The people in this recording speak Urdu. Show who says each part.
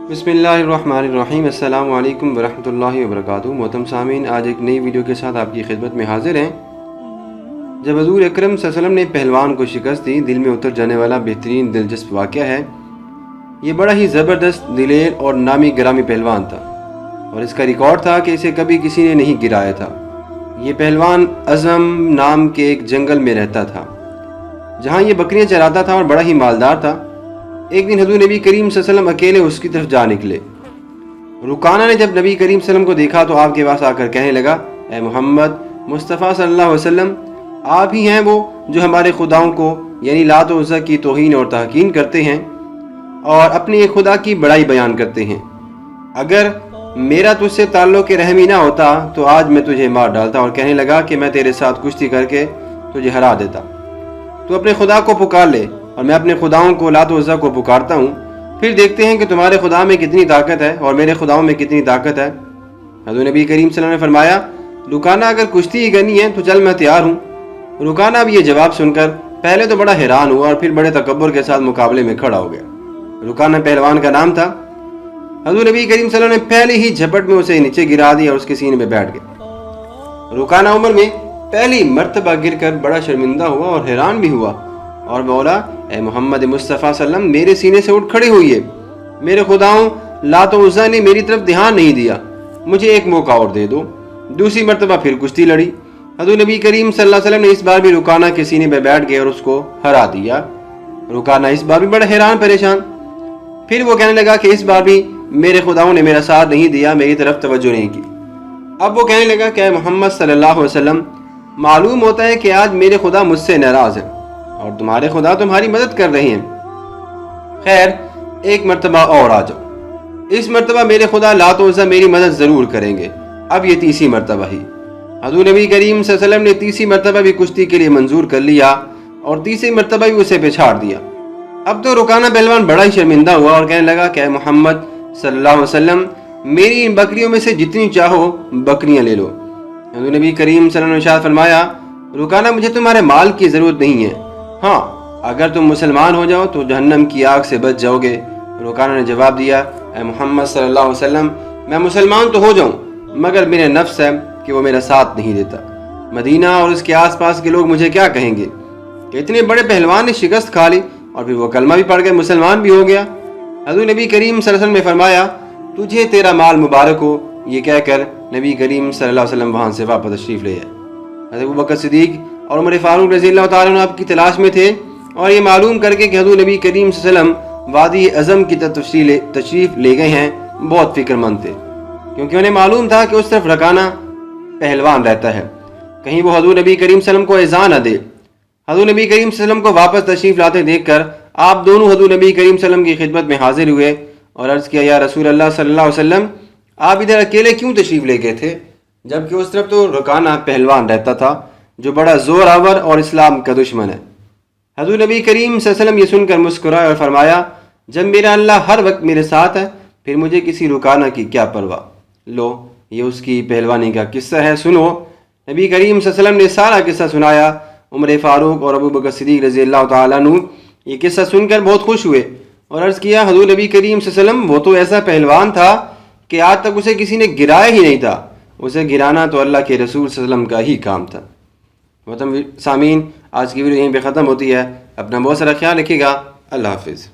Speaker 1: بسم اللہ الرحمن الرحیم۔ السلام علیکم ورحمۃ اللہ وبرکاتہ۔ محترم سامعین، آج ایک نئی ویڈیو کے ساتھ آپ کی خدمت میں حاضر ہیں۔ جب حضور اکرم صلی اللہ علیہ وسلم نے پہلوان کو شکست دی، دل میں اتر جانے والا بہترین دلچسپ واقعہ ہے۔ یہ بڑا ہی زبردست، دلیر اور نامی گرامی پہلوان تھا، اور اس کا ریکارڈ تھا کہ اسے کبھی کسی نے نہیں گرایا تھا۔ یہ پہلوان اعظم نام کے ایک جنگل میں رہتا تھا، جہاں یہ بکریاں چراتا تھا اور بڑا ہی مالدار تھا۔ ایک دن حضور نبی کریم صلی اللہ علیہ وسلم اکیلے اس کی طرف جا نکلے۔ رکانہ نے جب نبی کریم صلی اللہ علیہ وسلم کو دیکھا تو آپ کے پاس آ کر کہنے لگا، اے محمد مصطفیٰ صلی اللہ علیہ وسلم، آپ ہی ہیں وہ جو ہمارے خداؤں کو یعنی لات و عزا کی توہین اور تحقیر کرتے ہیں اور اپنے ایک خدا کی بڑائی بیان کرتے ہیں۔ اگر میرا تجھ سے تعلق رحمی نہ ہوتا تو آج میں تجھے مار ڈالتا۔ اور کہنے لگا کہ میں تیرے ساتھ کشتی کر کے تجھے ہرا دیتا۔ تو اپنے خدا کو پکار لے اور میں اپنے خداؤں کو لات و عزا کو پکارتا ہوں، پھر دیکھتے ہیں کہ تمہارے خدا میں کتنی طاقت ہے اور میرے خداؤں میں کتنی طاقت ہے۔ حضور نبی کریم صلی اللہ علیہ وسلم نے فرمایا، رکانہ اگر کشتی ہی کرنی ہے تو چل میں تیار ہوں۔ رکانہ اب یہ جواب سن کر پہلے تو بڑا حیران ہوا اور پھر بڑے تکبر کے ساتھ مقابلے میں کھڑا ہو گیا۔ رکانہ پہلوان کا نام تھا۔ حضور نبی کریم صلی اللہ علیہ وسلم نے پہلے ہی جھپٹ میں اسے نیچے گرا دیا اور اس کے سینے میں بیٹھ گئے۔ رکانہ عمر میں پہلی مرتبہ گر کر بڑا شرمندہ ہوا اور حیران بھی ہوا، اور بولا، اے محمد مصطفیٰ صلی اللہ علیہ وسلم، میرے سینے سے اٹھ کھڑے ہوئیے۔ میرے خداؤں لات و عزا نے میری طرف دھیان نہیں دیا، مجھے ایک موقع اور دے دو۔ دوسری مرتبہ پھر کشتی لڑی۔ حضور نبی کریم صلی اللہ علیہ وسلم نے اس بار بھی رکانہ کے سینے پہ بیٹھ گئے اور اس کو ہرا دیا۔ رکانہ اس بار بھی بڑا حیران پریشان۔ پھر وہ کہنے لگا کہ اس بار بھی میرے خداؤں نے میرا ساتھ نہیں دیا، میری طرف توجہ نہیں کی۔ اب وہ کہنے لگا کہ اے محمد صلی اللہ علیہ وسلم، معلوم ہوتا ہے کہ آج میرے خدا مجھ سے ناراض ہیں اور تمہارے خدا تمہاری مدد کر رہے ہیں۔ خیر، ایک مرتبہ اور آ جاؤ۔ اس مرتبہ میرے خدا لات و عزا میری مدد ضرور کریں گے۔ اب یہ تیسری مرتبہ ہی۔ حضور نبی کریم صلی اللہ علیہ وسلم نے تیسری مرتبہ بھی کشتی کے لیے منظور کر لیا اور تیسری مرتبہ بھی اسے پچھاڑ دیا۔ اب تو رکانہ پہلوان بڑا ہی شرمندہ ہوا اور کہنے لگا کہ اے محمد صلی اللہ علیہ وسلم، میری ان بکریوں میں سے جتنی چاہو بکریاں لے لو۔ حضور نبی کریم صلی اللہ علیہ وسلم نے ارشاد فرمایا، رکانہ مجھے تمہارے مال کی ضرورت نہیں ہے، ہاں اگر تم مسلمان ہو جاؤ تو جہنم کی آگ سے بچ جاؤ گے۔ رکانہ نے جواب دیا، اے محمد صلی اللہ علیہ وسلم، میں مسلمان تو ہو جاؤں مگر میرے نفس ہے کہ وہ میرا ساتھ نہیں دیتا۔ مدینہ اور اس کے آس پاس کے لوگ مجھے کیا کہیں گے کہ اتنے بڑے پہلوان نے شکست کھا لی اور پھر وہ کلمہ بھی پڑھ گئے، مسلمان بھی ہو گیا۔ حضور نبی کریم صلی اللہ علیہ وسلم نے فرمایا، تجھے تیرا مال مبارک ہو۔ یہ کہہ کر نبی کریم صلی اللہ علیہ وسلم وہاں سے واپس تشریف لے آئے۔ حضرت ابوبکر صدیق اور عمر فاروق رضی اللہ تعالیٰ عنہ آپ کی تلاش میں تھے، اور یہ معلوم کر کے کہ حضور نبی کریم صلی اللہ علیہ وسلم وادی اعظم کی تشریف لے گئے ہیں، بہت فکر مند تھے، کیونکہ انہیں معلوم تھا کہ اس طرف رکانہ پہلوان رہتا ہے، کہیں وہ حضور نبی کریم صلی اللہ علیہ وسلم کو ایذا نہ دے۔ حضور نبی کریم صلی اللہ علیہ وسلم کو واپس تشریف لاتے دیکھ کر آپ دونوں حضور نبی کریم صلی اللہ علیہ وسلم کی خدمت میں حاضر ہوئے اور عرض کیا، یا رسول اللہ صلی اللہ علیہ وسلم، آپ ادھر اکیلے کیوں تشریف لے گئے تھے، جبکہ اس طرف تو رکانہ پہلوان رہتا تھا جو بڑا زور آور اور اسلام کا دشمن ہے۔ حضور نبی کریم صلی اللہ علیہ وسلم یہ سن کر مسکرائے اور فرمایا، جب میرا اللہ ہر وقت میرے ساتھ ہے پھر مجھے کسی رکانہ کی کیا پرواہ۔ لو، یہ اس کی پہلوانی کا قصہ ہے، سنو۔ نبی کریم صلی اللہ علیہ وسلم نے سارا قصہ سنایا۔ عمر فاروق اور ابوبکر صدیق رضی اللہ تعالیٰ عنہ یہ قصہ سن کر بہت خوش ہوئے اور عرض کیا، حضور نبی کریم صلی اللہ علیہ وسلم وہ تو ایسا پہلوان تھا کہ آج تک اسے کسی نے گرایا ہی نہیں تھا، اسے گرانا تو اللہ کے رسول صلی اللہ علیہ وسلم کا ہی کام تھا۔ محترم سامعین، آج کی ویڈیو یہیں پہ ختم ہوتی ہے۔ اپنا بہت سارا خیال رکھیے گا۔ اللہ حافظ۔